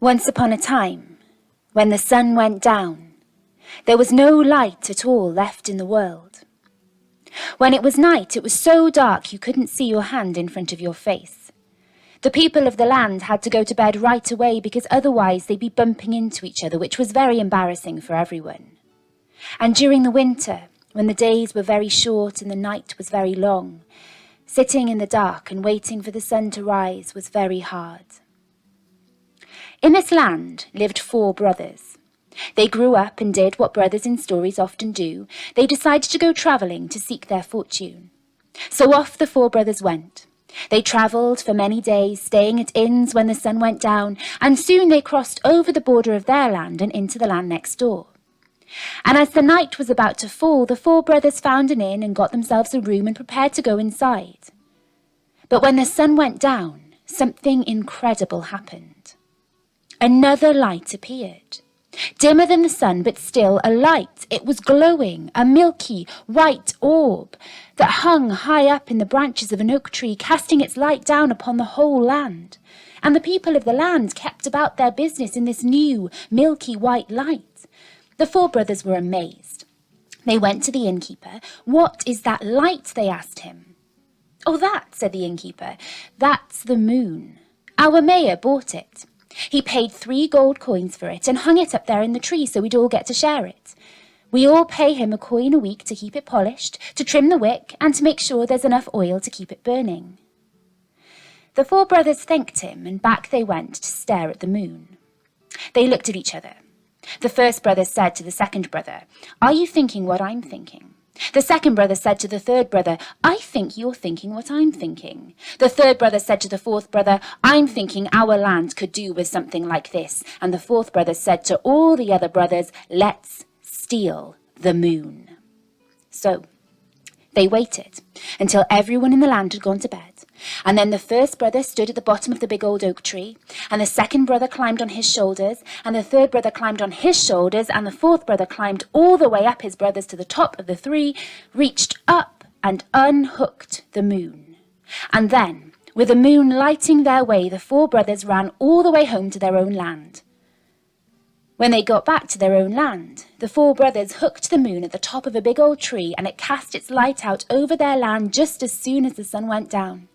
Once upon a time, when the sun went down, there was no light at all left in the world. When it was night, it was so dark you couldn't see your hand in front of your face. The people of the land had to go to bed right away because otherwise they'd be bumping into each other, which was very embarrassing for everyone. And during the winter, when the days were very short and the night was very long, sitting in the dark and waiting for the sun to rise was very hard. In this land lived 4 brothers. They grew up and did what brothers in stories often do. They decided to go travelling to seek their fortune. So off the 4 brothers went. They travelled for many days, staying at inns when the sun went down, and soon they crossed over the border of their land and into the land next door. And as the night was about to fall, the 4 brothers found an inn and got themselves a room and prepared to go inside. But when the sun went down, something incredible happened. Another light appeared. Dimmer than the sun, but still a light. It was glowing, a milky, white orb that hung high up in the branches of an oak tree, casting its light down upon the whole land. And the people of the land kept about their business in this new, milky white light. The 4 brothers were amazed. They went to the innkeeper. "What is that light?" they asked him. "Oh, that," said the innkeeper, "that's the moon. Our mayor bought it. He paid 3 gold coins for it and hung it up there in the tree so we'd all get to share it. We all pay him a coin a week to keep it polished, to trim the wick, and to make sure there's enough oil to keep it burning." The 4 brothers thanked him, and back they went to stare at the moon. They looked at each other. The first brother said to the second brother, "Are you thinking what I'm thinking?" The second brother said to the third brother, "I think you're thinking what I'm thinking." The third brother said to the fourth brother, "I'm thinking our land could do with something like this." And the fourth brother said to all the other brothers, "Let's steal the moon." So they waited until everyone in the land had gone to bed. And then the first brother stood at the bottom of the big old oak tree, and the second brother climbed on his shoulders, and the third brother climbed on his shoulders, and the fourth brother climbed all the way up his brothers to the top of the 3, reached up and unhooked the moon. And then, with the moon lighting their way, the 4 brothers ran all the way home to their own land. When they got back to their own land, the 4 brothers hooked the moon at the top of a big old tree, and it cast its light out over their land just as soon as the sun went down.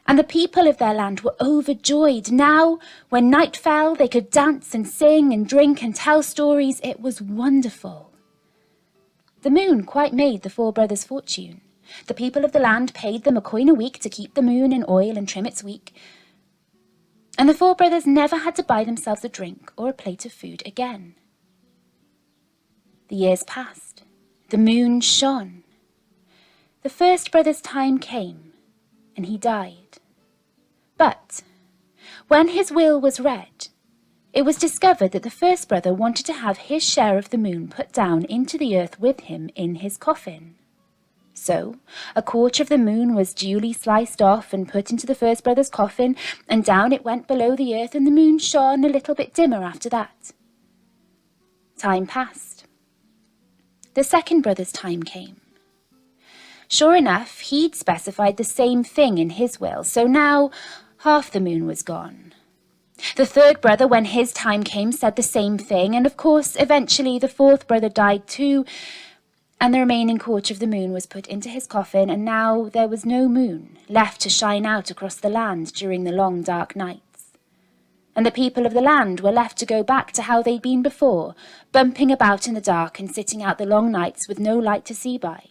And the people of their land were overjoyed. Now, when night fell, they could dance and sing and drink and tell stories. It was wonderful. The moon quite made the 4 brothers' fortune. The people of the land paid them a coin a week to keep the moon in oil and trim its wick. And the 4 brothers never had to buy themselves a drink or a plate of food again. The years passed. The moon shone. The first brother's time came, and he died. But when his will was read, it was discovered that the first brother wanted to have his share of the moon put down into the earth with him in his coffin. So a quarter of the moon was duly sliced off and put into the first brother's coffin, and down it went below the earth, and the moon shone a little bit dimmer after that. Time passed. The second brother's time came. Sure enough, he'd specified the same thing in his will, so now half the moon was gone. The third brother, when his time came, said the same thing, and of course, eventually the fourth brother died too, and the remaining quarter of the moon was put into his coffin, and now there was no moon left to shine out across the land during the long dark nights. And the people of the land were left to go back to how they'd been before, bumping about in the dark and sitting out the long nights with no light to see by.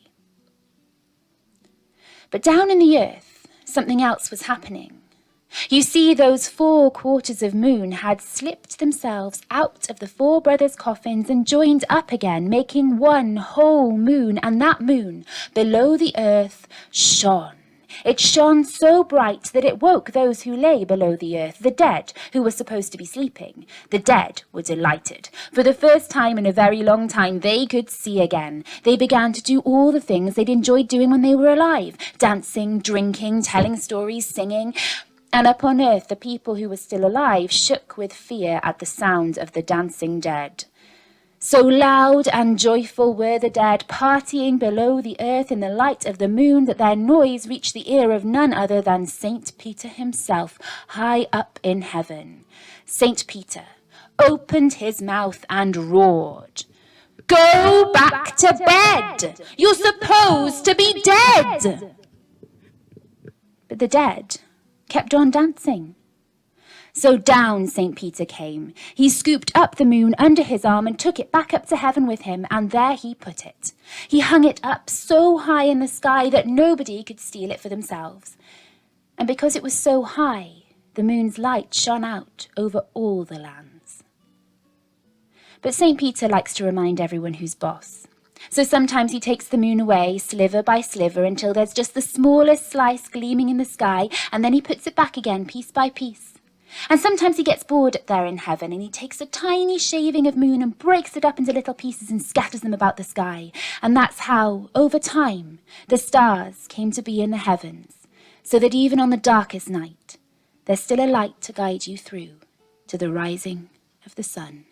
But down in the earth, something else was happening. You see, those 4 quarters of moon had slipped themselves out of the 4 brothers' coffins and joined up again, making one whole moon, and that moon, below the earth, shone. It shone so bright that it woke those who lay below the earth, the dead, who were supposed to be sleeping. The dead were delighted. For the first time in a very long time, they could see again. They began to do all the things they'd enjoyed doing when they were alive, dancing, drinking, telling stories, singing. And up on earth, the people who were still alive shook with fear at the sound of the dancing dead. So loud and joyful were the dead, partying below the earth in the light of the moon, that their noise reached the ear of none other than St. Peter himself, high up in heaven. St. Peter opened his mouth and roared, "Go back to bed! You're supposed to be dead!" But the dead kept on dancing. So down St. Peter came. He scooped up the moon under his arm and took it back up to heaven with him, and there he put it. He hung it up so high in the sky that nobody could steal it for themselves. And because it was so high, the moon's light shone out over all the lands. But St. Peter likes to remind everyone who's boss. So sometimes he takes the moon away, sliver by sliver, until there's just the smallest slice gleaming in the sky, and then he puts it back again, piece by piece. And sometimes he gets bored up there in heaven, and he takes a tiny shaving of moon and breaks it up into little pieces and scatters them about the sky. And that's how, over time, the stars came to be in the heavens, so that even on the darkest night, there's still a light to guide you through to the rising of the sun.